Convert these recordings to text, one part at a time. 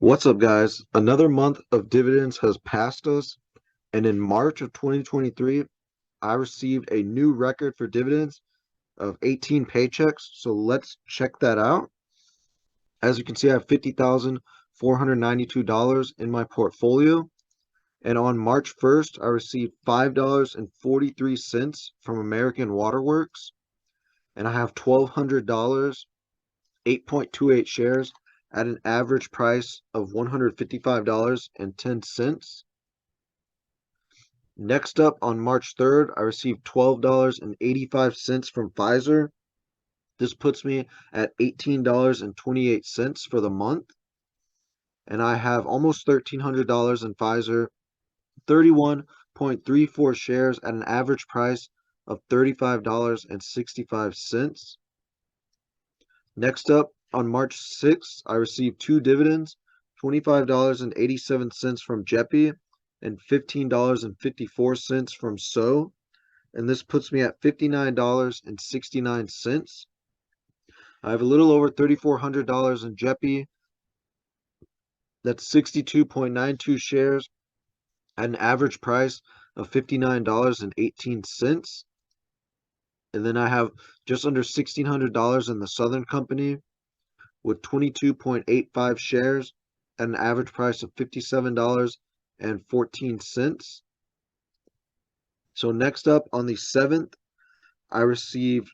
What's up, guys? Another month of dividends has passed us, and in March of 2023, I received a new record for dividends of 18 paychecks. So let's check that out. As you can see, I have $50,492 in my portfolio, and on March 1st, I received $5.43 from American Waterworks, and I have $1,200, 8.28 shares at an average price of $155.10. Next up, on March 3rd, I received $12.85 from Pfizer. This puts me at $18.28 for the month. And I have almost $1,300 in Pfizer, 31.34 shares at an average price of $35.65. Next up, on March 6th, I received two dividends, $25.87 from JEPI and $15.54 from SO, and this puts me at $59.69. I have a little over $3,400 in JEPI. That's 62.92 shares at an average price of $59.18. And then I have just under $1,600 in the Southern Company with 22.85 shares at an average price of $57.14. So next up, on the 7th, I received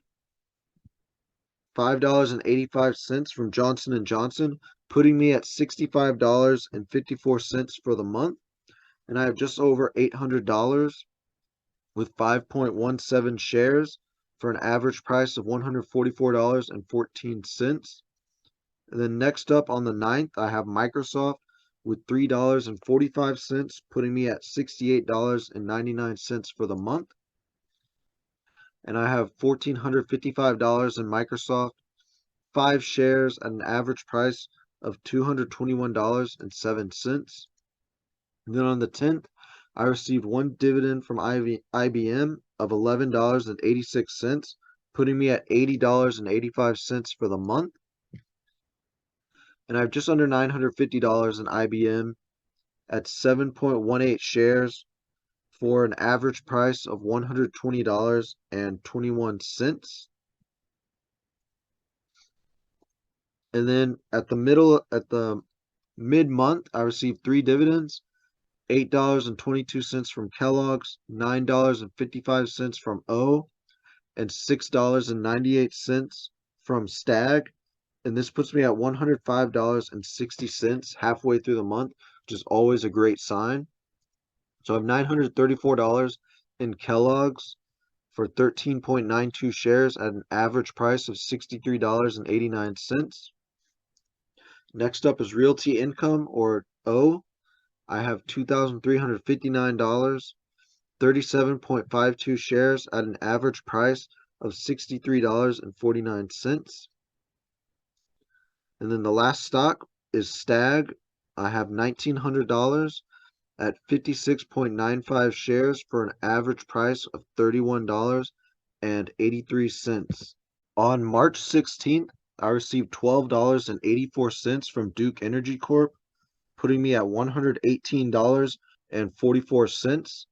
$5.85 from Johnson & Johnson, putting me at $65.54 for the month. And I have just over $800 with 5.17 shares for an average price of $144.14. And then next up, on the 9th, I have Microsoft with $3.45, putting me at $68.99 for the month. And I have $1,455 in Microsoft, 5 shares at an average price of $221.07. And then on the 10th, I received one dividend from IBM of $11.86, putting me at $80.85 for the month. And I have just under $950 in IBM at 7.18 shares for an average price of $120.21. And then at the mid-month, I received three dividends, $8.22 from Kellogg's, $9.55 from O, and $6.98 from Stag. And this puts me at $105.60 halfway through the month, which is always a great sign. So I have $934 in Kellogg's for 13.92 shares at an average price of $63.89. Next up is Realty Income, or O. I have $2,359, 37.52 shares at an average price of $63.49. And then the last stock is Stag. I have $1,900 at 56.95 shares for an average price of $31.83. On March 16th, I received $12.84 from Duke Energy Corp, putting me at $118.44.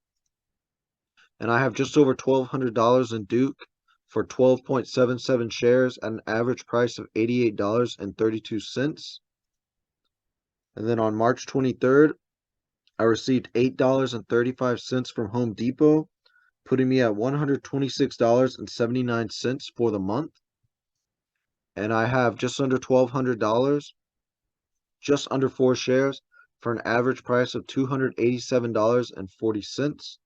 And I have just over $1,200 in Duke for 12.77 shares at an average price of $88.32. And then on March 23rd, I received $8.35 from Home Depot, putting me at $126.79 for the month. And I have just under $1,200, just under 4 shares, for an average price of $287.40.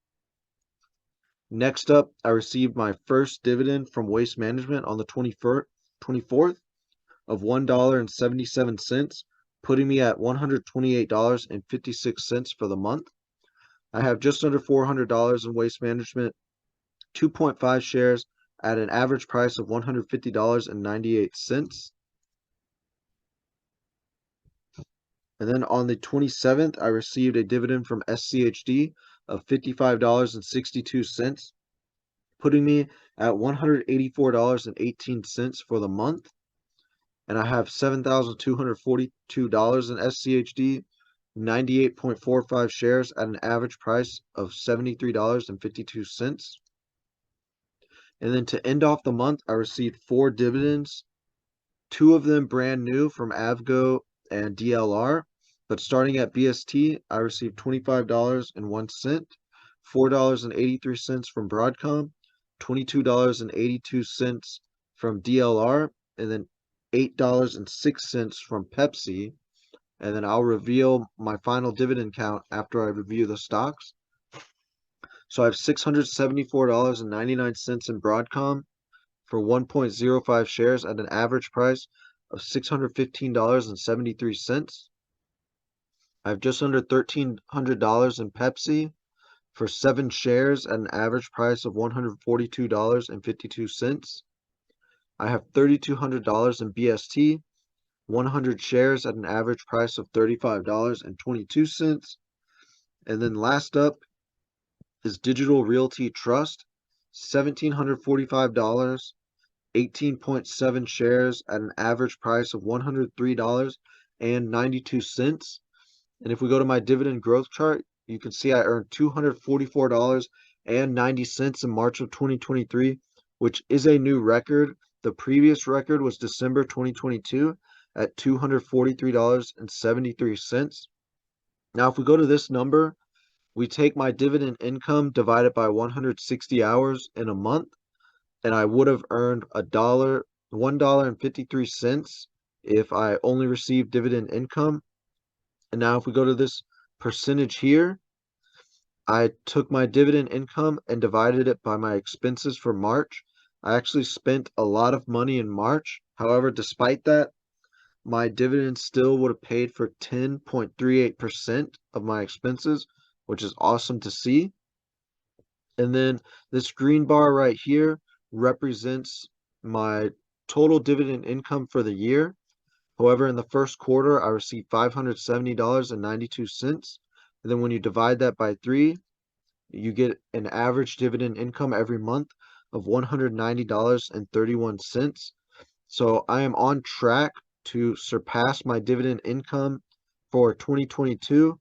Next up, I received my first dividend from Waste Management on the 24th of $1.77, putting me at $128.56 for the month. I have just under $400 in Waste Management, 2.5 shares at an average price of $150.98. And then on the 27th, I received a dividend from SCHD of $55.62, putting me at $184.18 for the month. and I have $7,242 in SCHD, 98.45 shares at an average price of $73.52. And then to end off the month, I received 4 dividends, 2 of them brand new from AVGO and DLR. But starting at BST, I received $25.01, $4.83 from Broadcom, $22.82 from DLR, and then $8.06 from Pepsi. And then I'll reveal my final dividend count after I review the stocks. So I have $674.99 in Broadcom for 1.05 shares at an average price of $615.73. I have just under $1,300 in Pepsi for 7 shares at an average price of $142.52. I have $3,200 in BST, 100 shares at an average price of $35.22. And then last up is Digital Realty Trust, $1,745, 18.7 shares at an average price of $103.92. And if we go to my dividend growth chart, you can see I earned $244.90 in March of 2023, which is a new record. The previous record was December 2022 at $243.73. Now, if we go to this number, we take my dividend income divided by 160 hours in a month, and I would have earned $1.53 if I only received dividend income. And now if we go to this percentage here, I took my dividend income and divided it by my expenses for March. I actually spent a lot of money in March. However, despite that, my dividend still would have paid for 10.38% of my expenses, which is awesome to see. And then this green bar right here represents my total dividend income for the year. However, in the first quarter, I received $570.92. And then when you divide that by 3, you get an average dividend income every month of $190.31. So I am on track to surpass my dividend income for 2022